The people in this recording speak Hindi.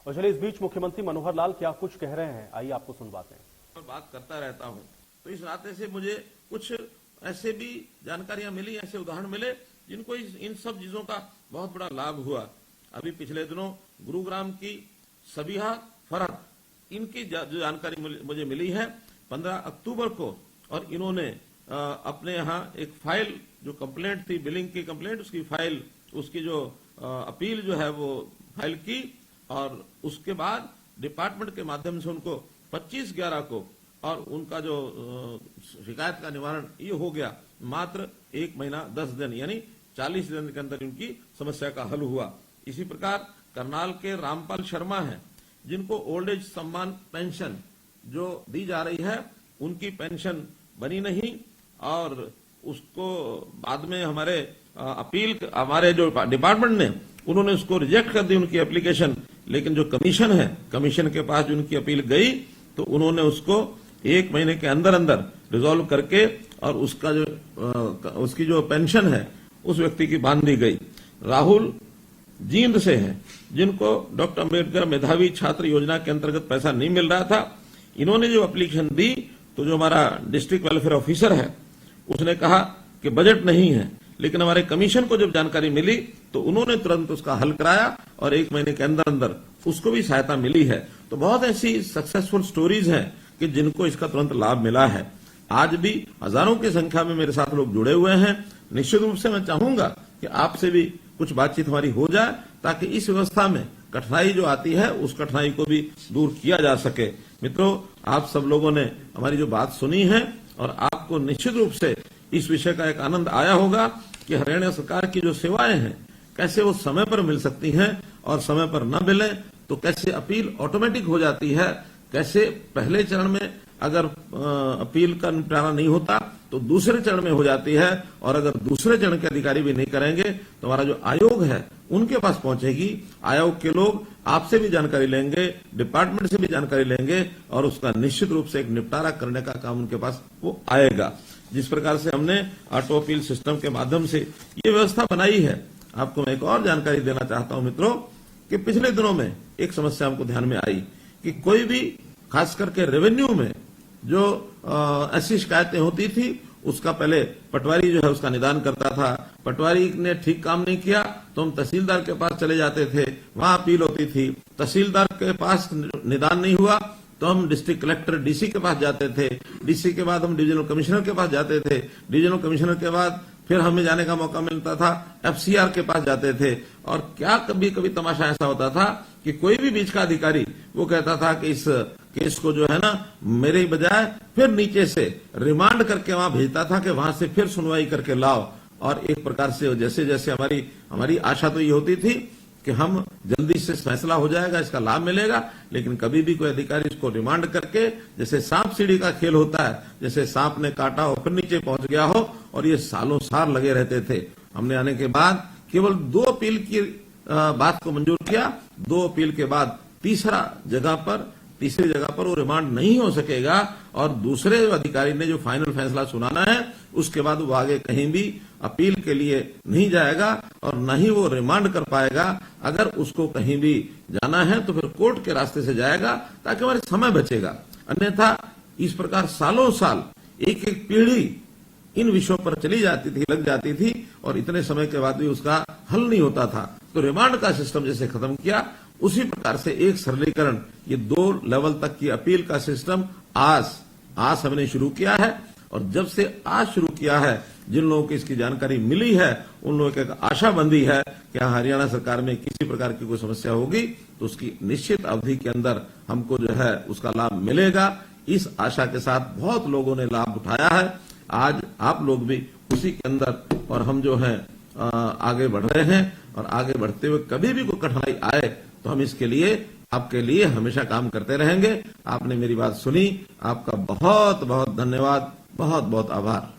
और चलिए इस बीच मुख्यमंत्री मनोहर लाल क्या कुछ कह रहे हैं, आइए आपको सुनवाते हैं। बात करता रहता हूं, तो इस नाते से मुझे कुछ ऐसे भी जानकारियां मिली, ऐसे उदाहरण मिले जिनको इन सब चीजों का बहुत बड़ा लाभ हुआ। अभी पिछले दिनों गुरुग्राम की सबिहा फरहत, इनकी जो जानकारी मुझे मिली है 15 अक्टूबर को, और इन्होंने अपने यहाँ एक फाइल जो कंप्लेंट थी, बिलिंग की कंप्लेंट, उसकी फाइल, उसकी जो अपील जो है वो फाइल की, और उसके बाद डिपार्टमेंट के माध्यम से उनको 25/11 को, और उनका जो शिकायत का निवारण ये हो गया मात्र 1 महीना 10 दिन, यानी 40 दिन के अंदर उनकी समस्या का हल हुआ। इसी प्रकार करनाल के रामपाल शर्मा हैं, जिनको ओल्ड एज सम्मान पेंशन जो दी जा रही है, उनकी पेंशन बनी नहीं, और उसको बाद में हमारे हमारे जो डिपार्टमेंट ने, उन्होंने उसको रिजेक्ट कर दी उनकी एप्लीकेशन। लेकिन जो कमीशन है, कमीशन के पास जो उनकी अपील गई, तो उन्होंने उसको 1 महीने के अंदर अंदर रिजॉल्व करके, और उसका जो उसकी जो पेंशन है उस व्यक्ति की बांध दी गई। राहुल जींद से हैं, जिनको डॉक्टर अम्बेडकर मेधावी छात्र योजना के अंतर्गत पैसा नहीं मिल रहा था, इन्होंने जो एप्लीकेशन दी, तो जो हमारा डिस्ट्रिक्ट वेलफेयर ऑफिसर है उसने कहा कि बजट नहीं है, लेकिन हमारे कमीशन को जब जानकारी मिली तो उन्होंने तुरंत उसका हल कराया, और 1 महीने के अंदर अंदर उसको भी सहायता मिली है। तो बहुत ऐसी सक्सेसफुल स्टोरीज हैं कि जिनको इसका तुरंत लाभ मिला है। आज भी हजारों की संख्या में मेरे साथ लोग जुड़े हुए हैं। निश्चित रूप से मैं चाहूंगा कि आपसे भी कुछ बातचीत हमारी हो जाए, ताकि इस व्यवस्था में कठिनाई जो आती है उस कठिनाई को भी दूर किया जा सके। मित्रों, आप सब लोगों ने हमारी जो बात सुनी है, और आपको निश्चित रूप से इस विषय का एक आनंद आया होगा कि हरियाणा सरकार की जो सेवाएं हैं कैसे वो समय पर मिल सकती हैं, और समय पर न मिले तो कैसे अपील ऑटोमेटिक हो जाती है, कैसे पहले चरण में अगर अपील का निपटारा नहीं होता तो दूसरे चरण में हो जाती है, और अगर दूसरे चरण के अधिकारी भी नहीं करेंगे तो हमारा जो आयोग है उनके पास पहुंचेगी। आयोग के लोग आपसे भी जानकारी लेंगे, डिपार्टमेंट से भी जानकारी लेंगे, और उसका निश्चित रूप से एक निपटारा करने का काम उनके पास वो आएगा। जिस प्रकार से हमने ऑटो अपील सिस्टम के माध्यम से ये व्यवस्था बनाई है, आपको मैं एक और जानकारी देना चाहता हूं मित्रों, कि पिछले दिनों में एक समस्या हमको ध्यान में आई कि कोई भी, खास करके रेवेन्यू में जो ऐसी शिकायतें होती थी, उसका पहले पटवारी जो है उसका निदान करता था। पटवारी ने ठीक काम नहीं किया तो हम तहसीलदार के पास चले जाते थे, वहां अपील होती थी। तहसीलदार के पास निदान नहीं हुआ तो हम डिस्ट्रिक्ट कलेक्टर डीसी के पास जाते थे, डीसी के बाद हम डिविजनल कमिश्नर के पास जाते थे, डिविजनल कमिश्नर के बाद फिर हमें जाने का मौका मिलता था एफसीआर के पास जाते थे। और क्या कभी कभी तमाशा ऐसा होता था कि कोई भी बीच का अधिकारी वो कहता था कि इस केस को जो है ना, मेरे ही बजाय फिर नीचे से रिमांड करके वहां भेजता था कि वहां से फिर सुनवाई करके लाओ। और एक प्रकार से जैसे जैसे हमारी आशा तो ये होती थी कि हम जल्दी से फैसला हो जाएगा, इसका लाभ मिलेगा, लेकिन कभी भी कोई अधिकारी इसको रिमांड करके, जैसे सांप सीढ़ी का खेल होता है, जैसे सांप ने काटा हो फिर नीचे पहुंच गया हो, और ये सालों साल लगे रहते थे। हमने आने के बाद केवल 2 अपील की बात को मंजूर किया। 2 अपील के बाद तीसरी जगह पर वो रिमांड नहीं हो सकेगा, और दूसरे अधिकारी ने जो फाइनल फैसला सुनाना है उसके बाद वो आगे कहीं भी अपील के लिए नहीं जाएगा, और न ही वो रिमांड कर पाएगा। अगर उसको कहीं भी जाना है तो फिर कोर्ट के रास्ते से जाएगा, ताकि हमारे समय बचेगा। अन्यथा इस प्रकार सालों साल एक एक पीढ़ी इन विषयों पर चली जाती थी, लग जाती थी, और इतने समय के बाद भी उसका हल नहीं होता था। तो रिमांड का सिस्टम जैसे खत्म किया, उसी प्रकार से एक सरलीकरण, ये 2 लेवल तक की अपील का सिस्टम आज हमने शुरू किया है। और जब से आज शुरू किया है, जिन लोगों को इसकी जानकारी मिली है, उन लोगों की आशा बंधी है कि हरियाणा सरकार में किसी प्रकार की कोई समस्या होगी तो उसकी निश्चित अवधि के अंदर हमको जो है उसका लाभ मिलेगा। इस आशा के साथ बहुत लोगों ने लाभ उठाया है। आज आप लोग भी उसी के अंदर, और हम जो है आगे बढ़ रहे हैं, और आगे बढ़ते हुए कभी भी कोई कठिनाई आए तो हम इसके लिए, आपके लिए हमेशा काम करते रहेंगे। आपने मेरी बात सुनी, आपका बहुत बहुत धन्यवाद, बहुत बहुत आभार।